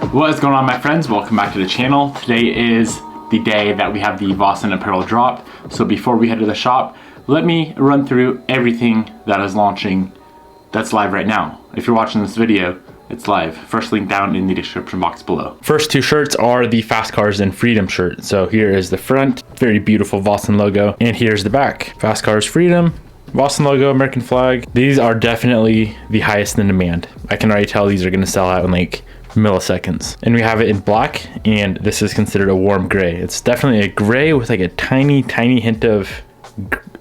What is going on, my friends? Welcome back to the channel. Today is the day that we have the Boston Apparel drop. So before we head to the shop, let me run through everything that is launching that's live right now. If you're watching this video, it's live. First link down in the description box below. First two shirts are the Fast Cars and Freedom shirt. So here is the front, very beautiful Boston logo, and here's the back. Fast Cars Freedom, Boston logo, American flag. These are definitely the highest in demand. I can already tell these are gonna sell out in like milliseconds. And we have it in black, and this is considered a warm gray. It's definitely a gray with like a tiny hint of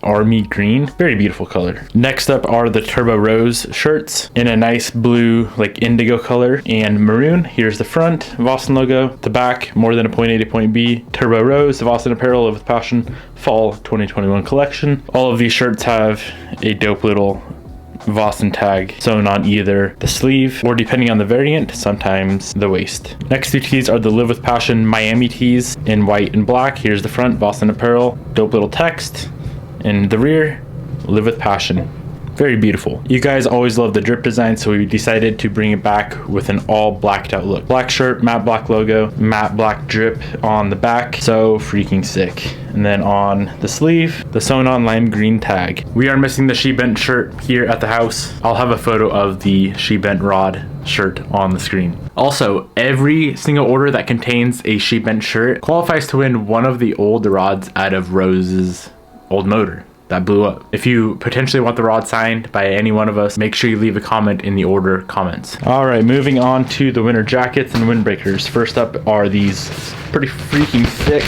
army green. Very beautiful color. Next up are the Turbo Rose shirts in a nice blue, like indigo color and maroon. Here's the front, Boston logo. The back, more than a point A to point B. Turbo Rose, the Boston Apparel Live with Passion Fall 2021 collection. All of these shirts have a dope little Boston tag sewn on either the sleeve or, depending on the variant, sometimes the waist. Next two tees are the Live with Passion Miami tees in white and black. Here's the front, Boston Apparel, dope little text. In the rear, Live with Passion. Very beautiful. You guys always love the drip design, so we decided to bring it back with an all blacked out look. Black shirt, matte black logo, matte black drip on the back. So freaking sick. And then on the sleeve, the sewn on lime green tag. We are missing the She Bent shirt here at the house. I'll have a photo of the She Bent rod shirt on the screen. Also, every single order that contains a She Bent shirt qualifies to win one of the old rods out of Rose's old motor that blew up. If you potentially want the rod signed by any one of us, make sure you leave a comment in the order comments. All right, moving on to the winter jackets and windbreakers. First up are these pretty freaking thick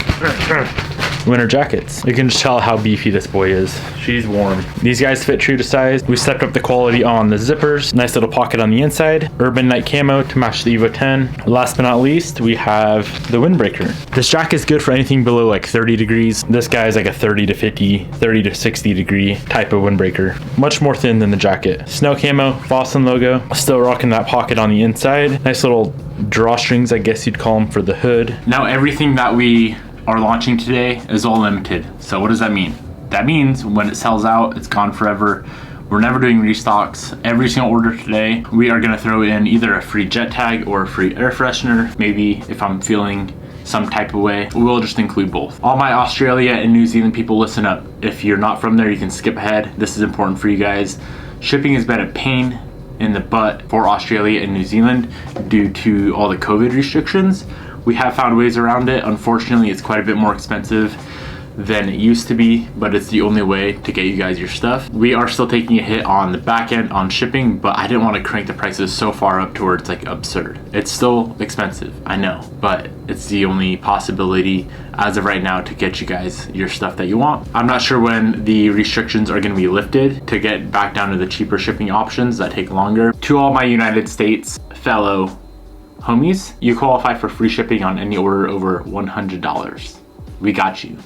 winter jackets. You can just tell how beefy this boy is. She's warm. These guys fit true to size. We stepped up the quality on the zippers. Nice little pocket on the inside. Urban Night camo to match the Evo 10. Last but not least, we have the windbreaker. This jacket is good for anything below like 30 degrees. This guy is like a 30 to 50, 30 to 60 degree type of windbreaker. Much more thin than the jacket. Snow camo, Boston logo. Still rocking that pocket on the inside. Nice little drawstrings, I guess you'd call them, for the hood. Now everything that we are launching today is all limited. So what does that mean? That means when it sells out, it's gone forever. We're never doing restocks. Every single order today, we are gonna throw in either a free jet tag or a free air freshener. Maybe if I'm feeling some type of way, we'll just include both. All my Australia and New Zealand people, listen up. If you're not from there, you can skip ahead. This is important for you guys. Shipping has been a pain in the butt for Australia and New Zealand due to all the COVID restrictions. We have found ways around it. Unfortunately, it's quite a bit more expensive than it used to be, but it's the only way to get you guys your stuff. We are still taking a hit on the back end on shipping, but I didn't want to crank the prices so far up to where it's like absurd. It's still expensive, I know, but it's the only possibility as of right now to get you guys your stuff that you want. I'm not sure when the restrictions are going to be lifted to get back down to the cheaper shipping options that take longer. To all my United States fellow homies, you qualify for free shipping on any order over $100. We got you.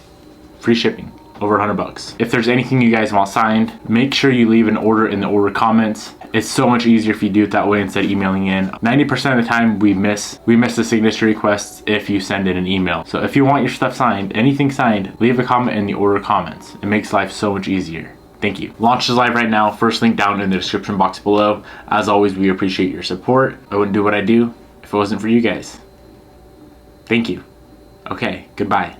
Free shipping over $100. If there's anything you guys want signed, make sure you leave an order in the order comments. It's so much easier if you do it that way instead of emailing in. 90% of the time we miss the signature requests if you send in an email. So if you want your stuff signed, anything signed, leave a comment in the order comments. It makes life so much easier. Thank you. Launch is live right now. First link down in the description box below. As always, we appreciate your support. I wouldn't do what I do if it wasn't for you guys. Thank you. Okay, goodbye.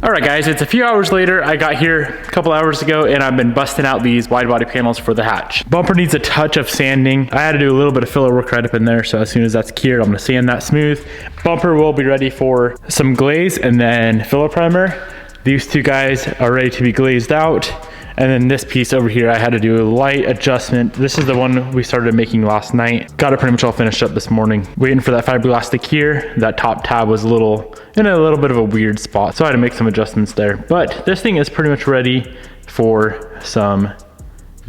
All right guys, it's a few hours later. I got here a couple hours ago and I've been busting out these wide body panels for the hatch. Bumper needs a touch of sanding. I had to do a little bit of filler work right up in there, so as soon as that's cured, I'm gonna sand that smooth. Bumper will be ready for some glaze and then filler primer. These two guys are ready to be glazed out. And then this piece over here, I had to do a light adjustment. This is the one we started making last night. Got it pretty much all finished up this morning. Waiting for that fiberglass to cure. That top tab was in a little bit of a weird spot, so I had to make some adjustments there. But this thing is pretty much ready for some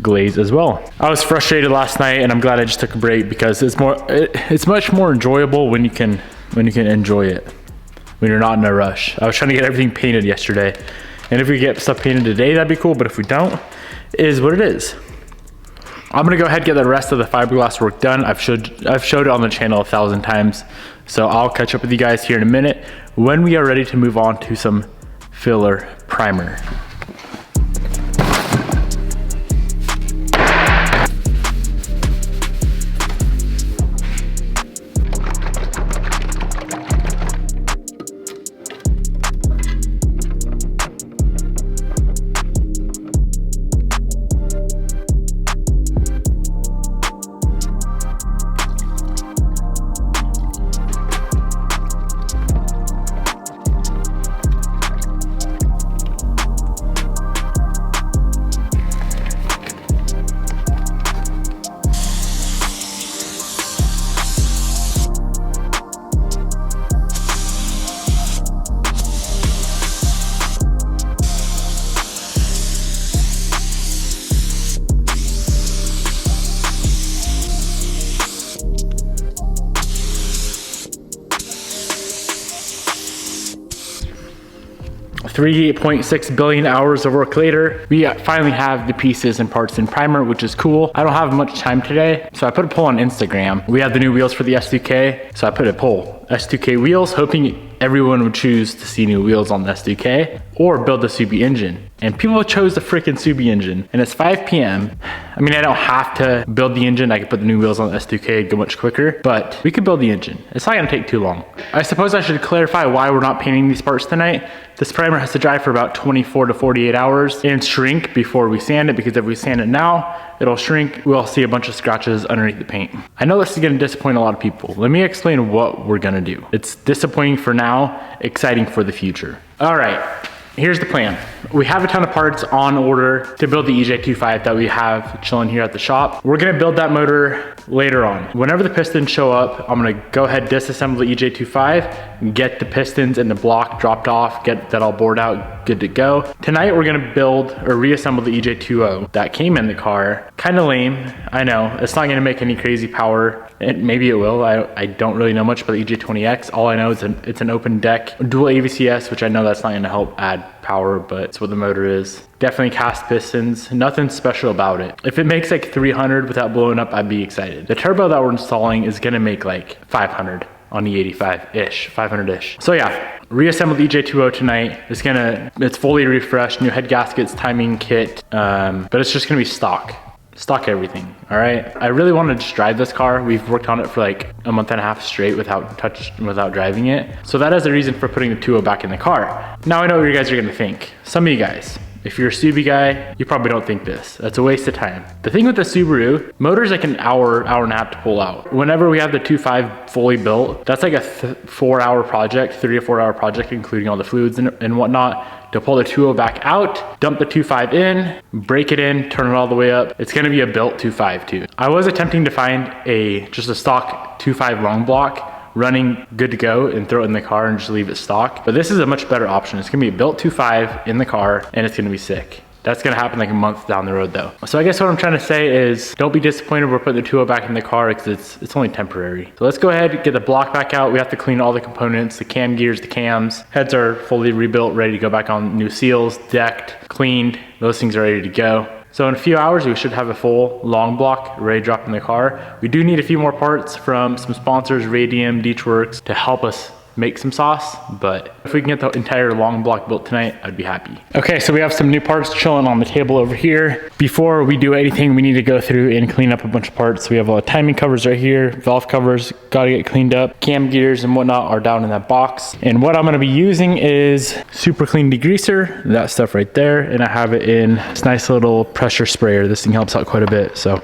glaze as well. I was frustrated last night, and I'm glad I just took a break because it's much more enjoyable when you can enjoy it, when you're not in a rush. I was trying to get everything painted yesterday, and if we get stuff painted today, that'd be cool, but if we don't, it is what it is. I'm gonna go ahead and get the rest of the fiberglass work done. I've showed it on the channel 1,000 times, so I'll catch up with you guys here in a minute when we are ready to move on to some filler primer. $3.6 billion hours of work later, we finally have the pieces and parts in primer, which is cool. I don't have much time today, so I put a poll on Instagram. We have the new wheels for the S2K, so I put a poll, S2K wheels, hoping everyone would choose to see new wheels on the S2K or build the Subi engine. And people chose the freaking Subi engine, and it's 5 p.m. I mean, I don't have to build the engine. I could put the new wheels on the S2K, go much quicker, but we could build the engine. It's not gonna take too long. I suppose I should clarify why we're not painting these parts tonight. This primer has to dry for about 24 to 48 hours and shrink before we sand it, because if we sand it now, it'll shrink. We'll see a bunch of scratches underneath the paint. I know this is gonna disappoint a lot of people. Let me explain what we're gonna do. It's disappointing for now, exciting for the future. All right. Here's the plan. We have a ton of parts on order to build the EJ25 that we have chilling here at the shop. We're gonna build that motor later on. Whenever the pistons show up, I'm gonna go ahead, disassemble the EJ25, get the pistons and the block dropped off, get that all bored out, good to go. Tonight, we're gonna build or reassemble the EJ20 that came in the car. Kinda lame, I know. It's not gonna make any crazy power. Maybe it will. I don't really know much about the EJ20X. All I know is it's an open deck, dual AVCS, which I know that's not gonna help add power, but it's what the motor is. Definitely cast pistons, nothing special about it. If it makes like 300 without blowing up, I'd be excited. The turbo that we're installing is gonna make like 500 on the 85-ish, 500-ish. So yeah, reassemble the EJ20 tonight. It's fully refreshed, new head gaskets, timing kit, but it's just gonna be stock everything, all right? I really want to just drive this car. We've worked on it for like a month and a half straight without driving it. So that is the reason for putting the 2.0 back in the car. Now I know what you guys are gonna think. Some of you guys, if you're a Subi guy, you probably don't think this. That's a waste of time. The thing with the Subaru, motor's like an hour and a half to pull out. Whenever we have the 2.5 fully built, that's like a 4-hour project, 3 to 4 hour project, including all the fluids and whatnot, to pull the 2.0 back out, dump the 2.5 in, break it in, turn it all the way up. It's gonna be a built 2.5 too. I was attempting to find just a stock 2.5 long block, running good to go, and throw it in the car and just leave it stock. But this is a much better option. It's gonna be a built 2.5 in the car, and it's gonna be sick. That's gonna happen like a month down the road though. So I guess what I'm trying to say is don't be disappointed we're putting the 2.0 back in the car, because it's only temporary. So let's go ahead and get the block back out. We have to clean all the components, the cam gears, the cams. Heads are fully rebuilt, ready to go back on, new seals, decked, cleaned. Those things are ready to go. So in a few hours, we should have a full long block ready to drop in the car. We do need a few more parts from some sponsors, Radium, Deechworks, to help us make some sauce, but if we can get the entire long block built tonight, I'd be happy. Okay, so we have some new parts chilling on the table over here. Before we do anything, we need to go through and clean up a bunch of parts. We have all the timing covers right here, valve covers, gotta get cleaned up. Cam gears and whatnot are down in that box. And what I'm gonna be using is Super Clean Degreaser, that stuff right there, and I have it in this nice little pressure sprayer. This thing helps out quite a bit. So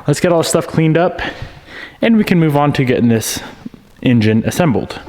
let's get all the stuff cleaned up, and we can move on to getting this engine assembled.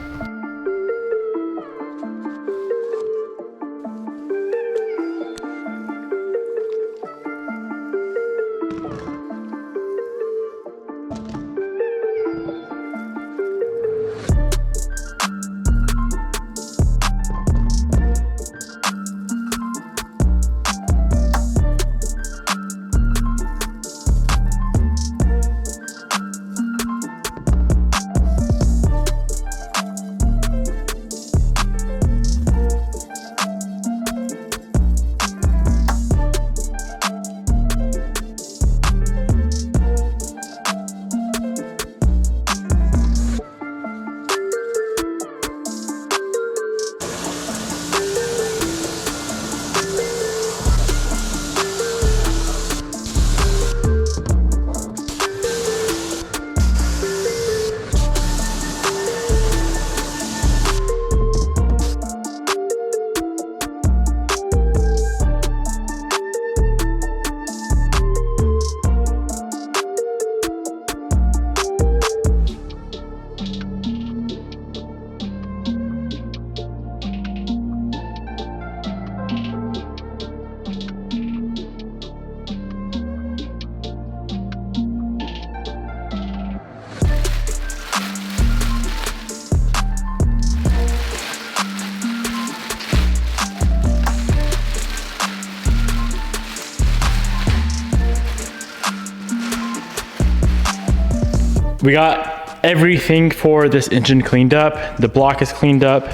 We got everything for this engine cleaned up. The block is cleaned up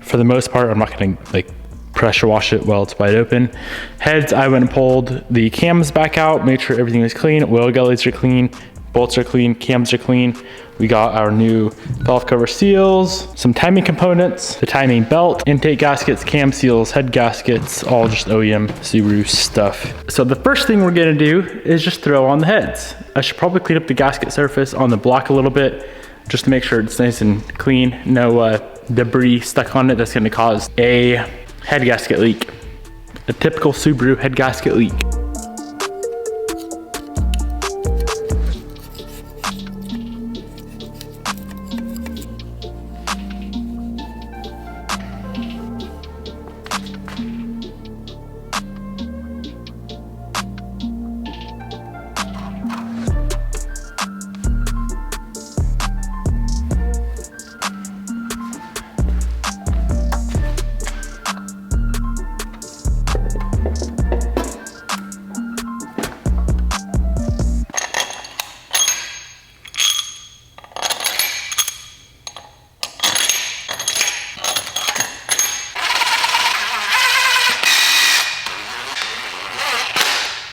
for the most part. I'm not gonna like pressure wash it while it's wide open. Heads, I went and pulled the cams back out, made sure everything was clean. Oil gullies are clean, bolts are clean, cams are clean. We got our new valve cover seals, some timing components, the timing belt, intake gaskets, cam seals, head gaskets, all just OEM Subaru stuff. So the first thing we're gonna do is just throw on the heads. I should probably clean up the gasket surface on the block a little bit, just to make sure it's nice and clean. No debris stuck on it that's gonna cause a head gasket leak. A typical Subaru head gasket leak.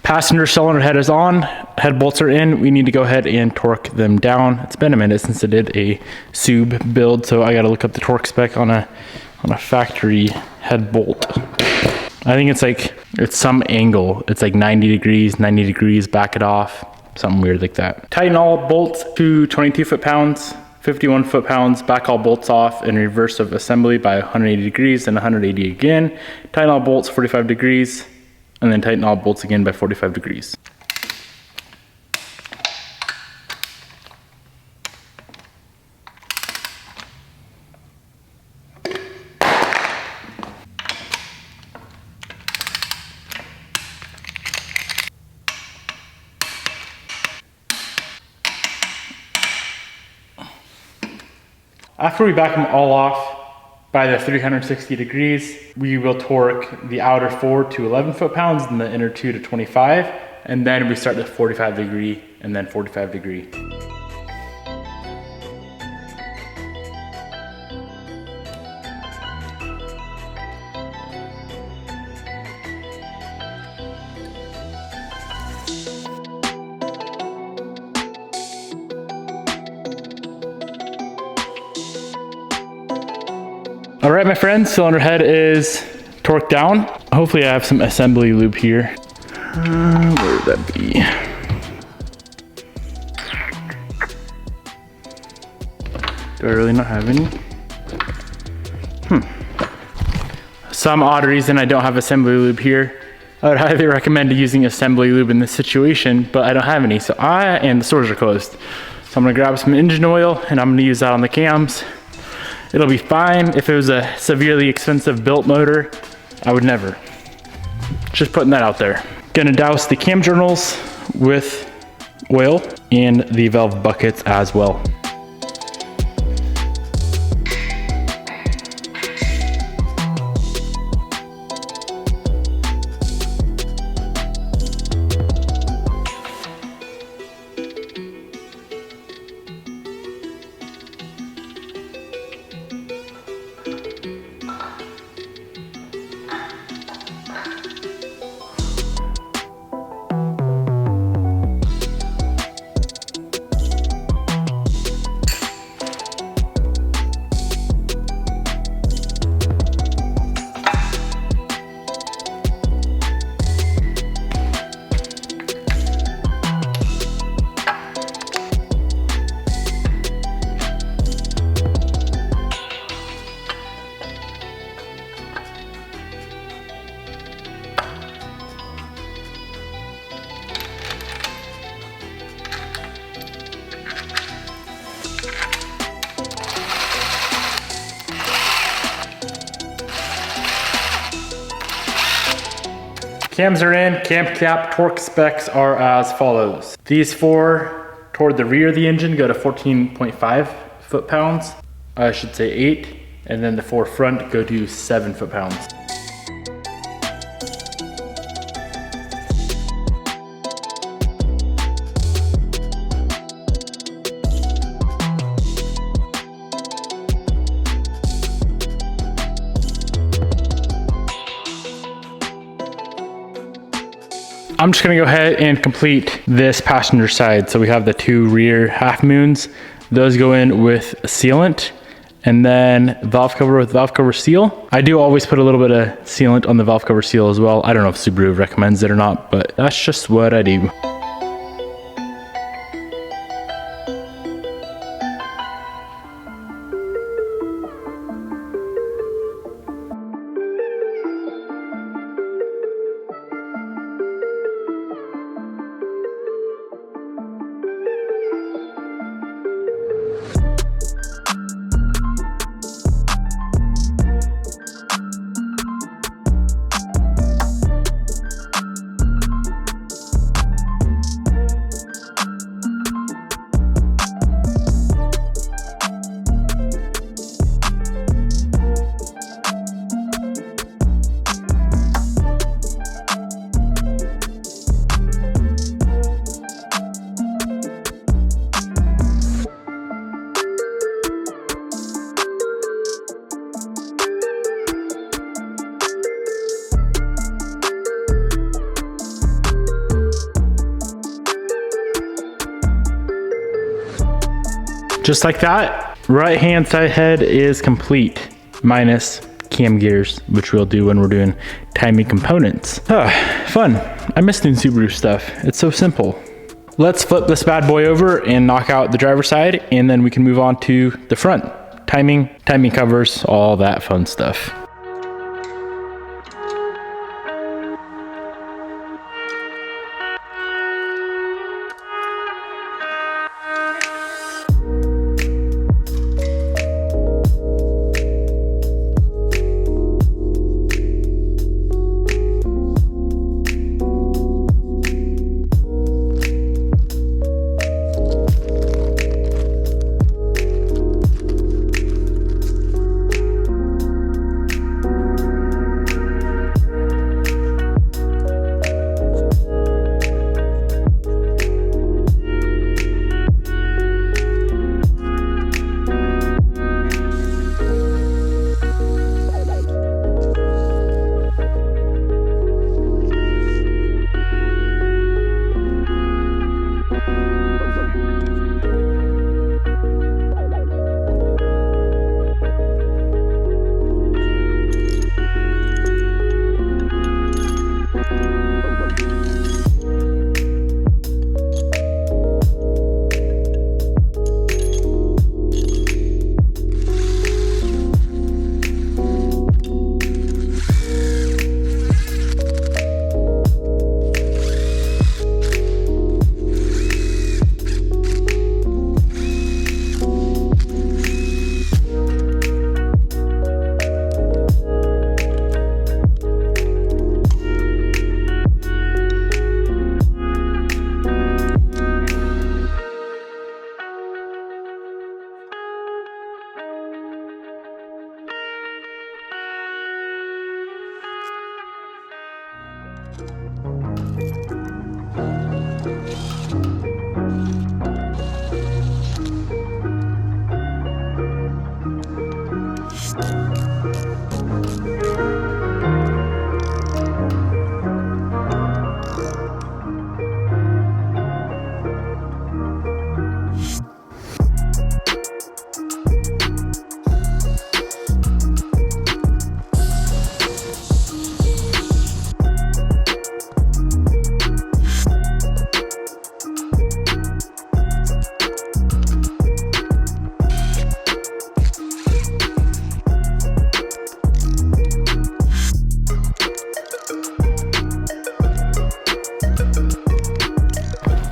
Passenger cylinder head is on, head bolts are in. We need to go ahead and torque them down. It's been a minute since I did a Sub build, so I gotta look up the torque spec on a factory head bolt. I think it's some angle. It's like 90 degrees, back it off, something weird like that. Tighten all bolts to 22 foot-pounds, 51 foot-pounds, back all bolts off in reverse of assembly by 180 degrees and 180 again. Tighten all bolts 45 degrees. And then tighten all bolts again by 45 degrees. After we back them all off by the 360 degrees, we will torque the outer 4 to 11 foot-pounds and the inner 2 to 25. And then we start the 45 degree and then 45 degree. All right, my friends, cylinder head is torqued down. Hopefully I have some assembly lube here. Where would that be? Do I really not have any? Some odd reason I don't have assembly lube here. I would highly recommend using assembly lube in this situation, but I don't have any. And the stores are closed. So I'm gonna grab some engine oil and I'm gonna use that on the cams. It'll be fine. If it was a severely expensive built motor, I would never. Just putting that out there. Gonna douse the cam journals with oil and the valve buckets as well. Cams are in, cam cap torque specs are as follows. These 4 toward the rear of the engine go to 14.5 foot-pounds. I should say 8, and then the 4 front go to 7 foot-pounds. I'm just gonna go ahead and complete this passenger side. So we have the 2 rear half moons. Those go in with sealant, and then valve cover with valve cover seal. I do always put a little bit of sealant on the valve cover seal as well. I don't know if Subaru recommends it or not, but that's just what I do. Just like that, right hand side head is complete, minus cam gears, which we'll do when we're doing timing components. Fun. I miss doing Subaru stuff. It's so simple. Let's flip this bad boy over and knock out the driver's side, and then we can move on to the front. Timing covers, all that fun stuff.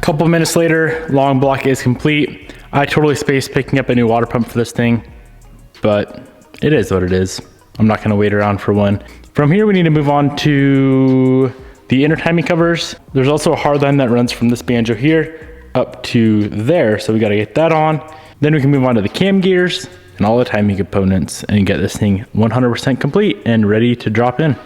Couple minutes later, long block is complete. I totally spaced picking up a new water pump for this thing, but it is what it is. I'm not gonna wait around for one. From here, we need to move on to the inner timing covers. There's also a hard line that runs from this banjo here up to there, so we gotta get that on. Then we can move on to the cam gears and all the timing components and get this thing 100% complete and ready to drop in.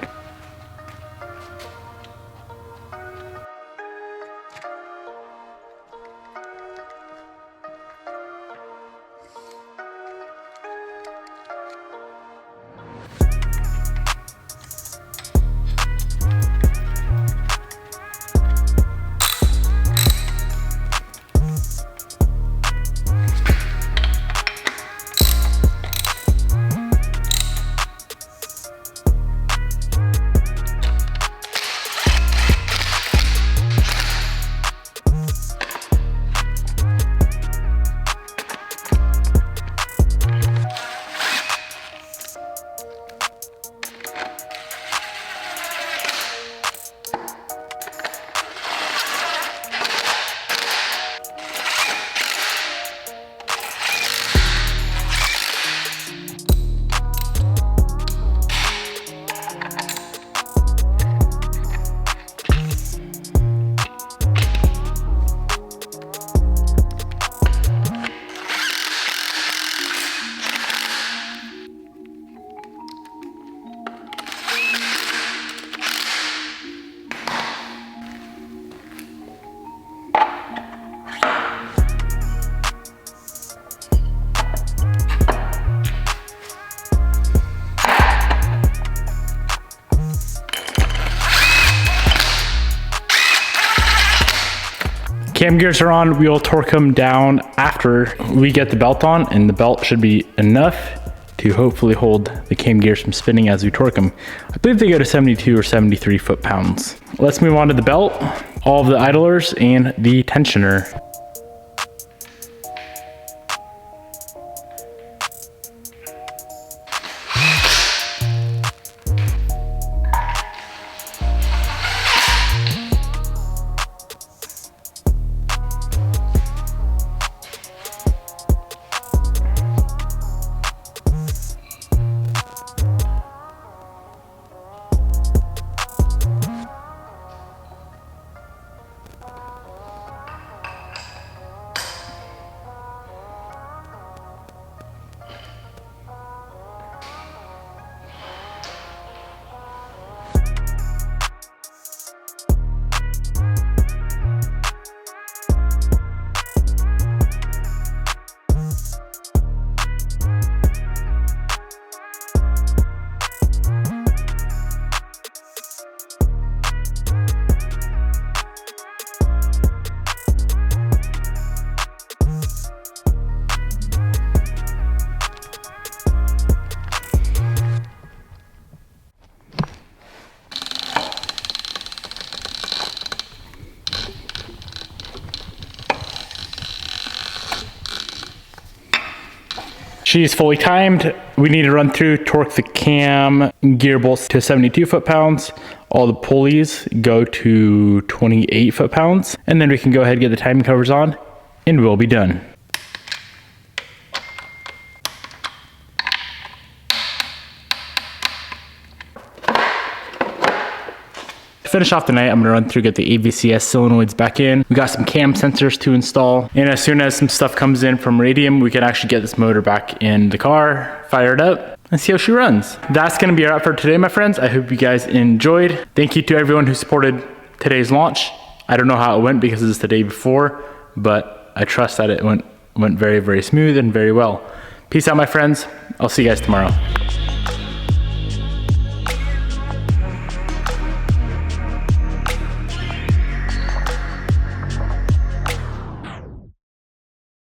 Cam gears are on. We will torque them down after we get the belt on, and the belt should be enough to hopefully hold the cam gears from spinning as we torque them. I believe they go to 72 or 73 foot-pounds. Let's move on to the belt, all of the idlers, and the tensioner. She's fully timed. We need to run through, torque the cam gear bolts to 72 foot-pounds. All the pulleys go to 28 foot-pounds. And then we can go ahead and get the timing covers on, and we'll be done. To finish off the night, I'm gonna run through, get the AVCS solenoids back in. We got some cam sensors to install. And as soon as some stuff comes in from Radium, we can actually get this motor back in the car, fire it up, and see how she runs. That's gonna be a wrap for today, my friends. I hope you guys enjoyed. Thank you to everyone who supported today's launch. I don't know how it went because it's the day before, but I trust that it went very, very smooth and very well. Peace out, my friends. I'll see you guys tomorrow.